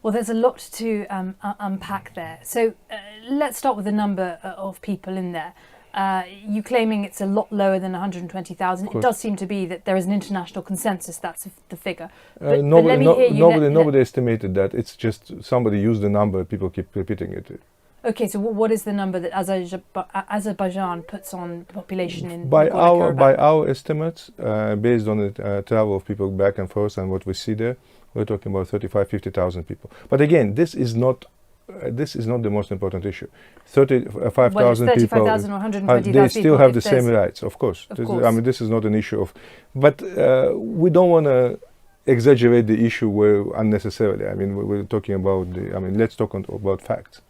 Well, there's a lot to unpack there. So let's start with the number of people in there. You claiming it's a lot lower than 120,000. It does seem to be that there is an international consensus that's the figure. But let me hear you. Nobody estimated that. It's just somebody used the number. People keep repeating it. Okay, so what is the number that Azerbaijan puts on the population in by our estimates, based on the travel of people back and forth and what we see there, we're talking about 50,000 people. But again, this is not the most important issue. 35,000 people, or 120,000 they still have the same rights, of course. I mean, this is not an issue of, but we don't want to exaggerate the issue unnecessarily. I mean, we're talking about let's talk about facts.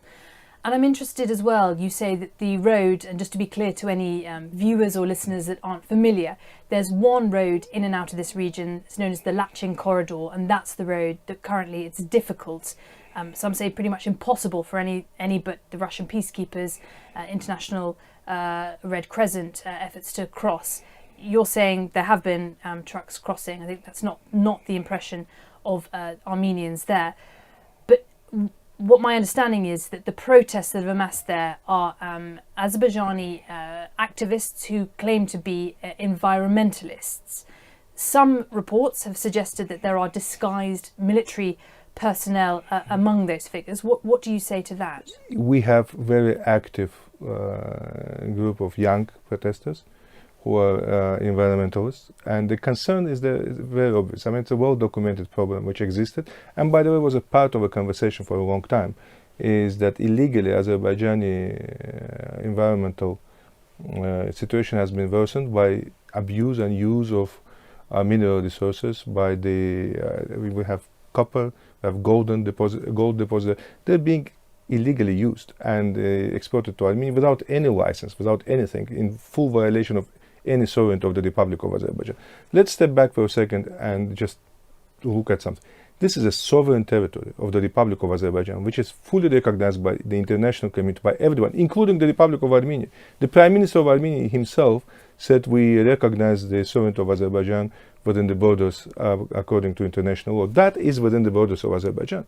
And I'm interested as well, you say that the road, and just to be clear to any viewers or listeners that aren't familiar, there's one road in and out of this region. It's known as the Lachin Corridor, and that's the road that currently it's difficult, some say pretty much impossible for any but the Russian peacekeepers, international Red Crescent efforts to cross. You're saying there have been trucks crossing. I think that's not the impression of Armenians there. But what my understanding is that the protests that have amassed there are Azerbaijani activists who claim to be environmentalists. Some reports have suggested that there are disguised military personnel among those figures. What do you say to that? We have very active group of young protesters who are environmentalists, and the concern is very obvious. I mean, it's a well-documented problem which existed, and by the way, was a part of a conversation for a long time, is that illegally Azerbaijani environmental situation has been worsened by abuse and use of mineral resources. We have copper, we have gold deposit. They're being illegally used and exported to Armenia without any license, without anything, in full violation of any sovereignty of the Republic of Azerbaijan. Let's step back for a second and just look at something. This is a sovereign territory of the Republic of Azerbaijan, which is fully recognized by the international community, by everyone, including the Republic of Armenia. The Prime Minister of Armenia himself said we recognize the sovereignty of Azerbaijan within the borders according to international law. That is within the borders of Azerbaijan.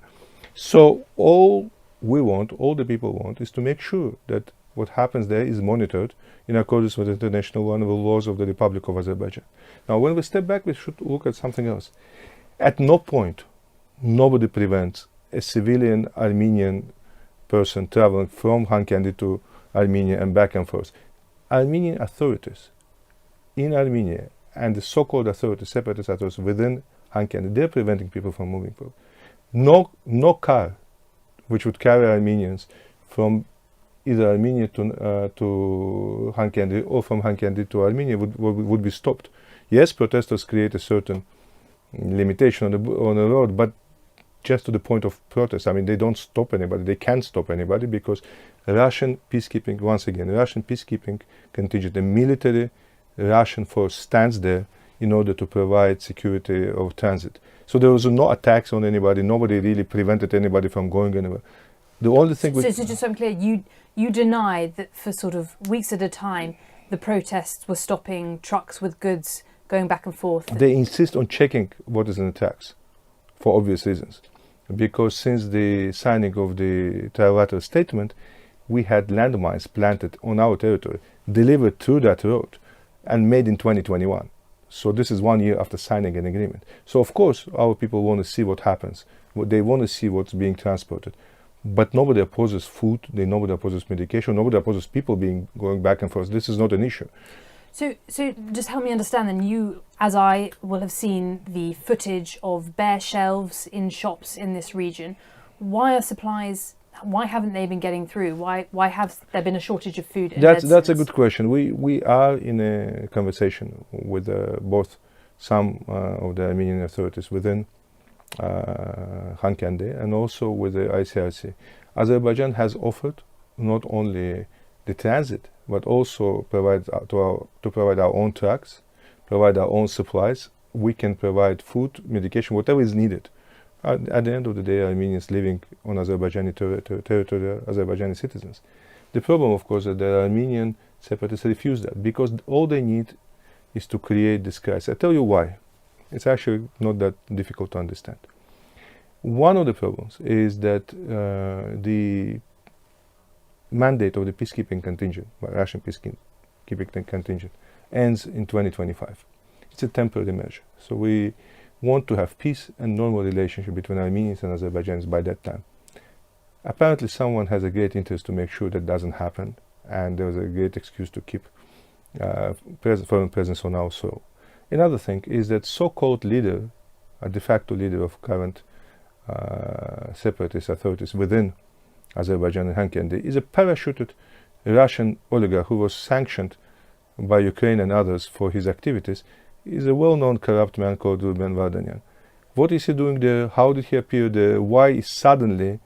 So all the people want, is to make sure that what happens there is monitored in accordance with international law and the laws of the Republic of Azerbaijan. Now, when we step back, we should look at something else. At no point, nobody prevents a civilian Armenian person traveling from Hankendi to Armenia and back and forth. Armenian authorities in Armenia and the so-called authorities, separatist authorities within Hankendi, they're preventing people from moving forward. No car which would carry Armenians from either Armenia to Hankendi or from Hankendi to Armenia would be stopped. Yes, protesters create a certain limitation on the road, but just to the point of protest. I mean, they don't stop anybody. They can't stop anybody because Russian peacekeeping, once again, Russian peacekeeping contingent, the military Russian force stands there in order to provide security of transit. So there was no attacks on anybody. Nobody really prevented anybody from going anywhere. The only thing. So just so I'm clear, you deny that for sort of weeks at a time, the protests were stopping trucks with goods going back and forth. They insist on checking what is in the tax, for obvious reasons, because since the signing of the trilateral statement, we had landmines planted on our territory, delivered through that road, and made in 2021. So this is 1 year after signing an agreement. So of course, our people want to see what happens. They want to see what's being transported. But nobody opposes food, nobody opposes medication, nobody opposes people going back and forth. This is not an issue. So just help me understand then, you, as I, will have seen the footage of bare shelves in shops in this region. Why haven't they been getting through? Why have there been a shortage of food? That's a good question. We are in a conversation with both some of the Armenian authorities within Hankendi and also with the ICRC. Azerbaijan has offered not only the transit but also to provide our own trucks, provide our own supplies. We can provide food, medication, whatever is needed. At the end of the day, Armenians living on Azerbaijani territory are Azerbaijani citizens. The problem, of course, is that the Armenian separatists refuse that because all they need is to create this crisis. I tell you why. It's actually not that difficult to understand. One of the problems is that the mandate of the peacekeeping contingent, Russian peacekeeping contingent, ends in 2025. It's a temporary measure. So we want to have peace and normal relationship between Armenians and Azerbaijanis by that time. Apparently someone has a great interest to make sure that doesn't happen, and there was a great excuse to keep foreign presence on our soil. Another thing is that so-called leader, a de facto leader of current separatist authorities within Azerbaijan and Hungary, is a parachuted Russian oligarch who was sanctioned by Ukraine and others for his activities. He is a well-known corrupt man called Ruben Vardanyan. What is he doing there? How did he appear there? Why is suddenly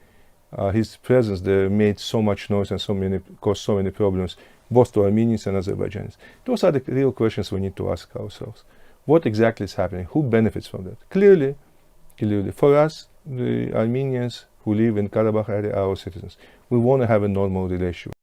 his presence there made so much noise and caused so many problems, both to Armenians and Azerbaijanis? Those are the real questions we need to ask ourselves. What exactly is happening? Who benefits from that? Clearly, for us, the Armenians who live in Karabakh area are our citizens. We want to have a normal relationship.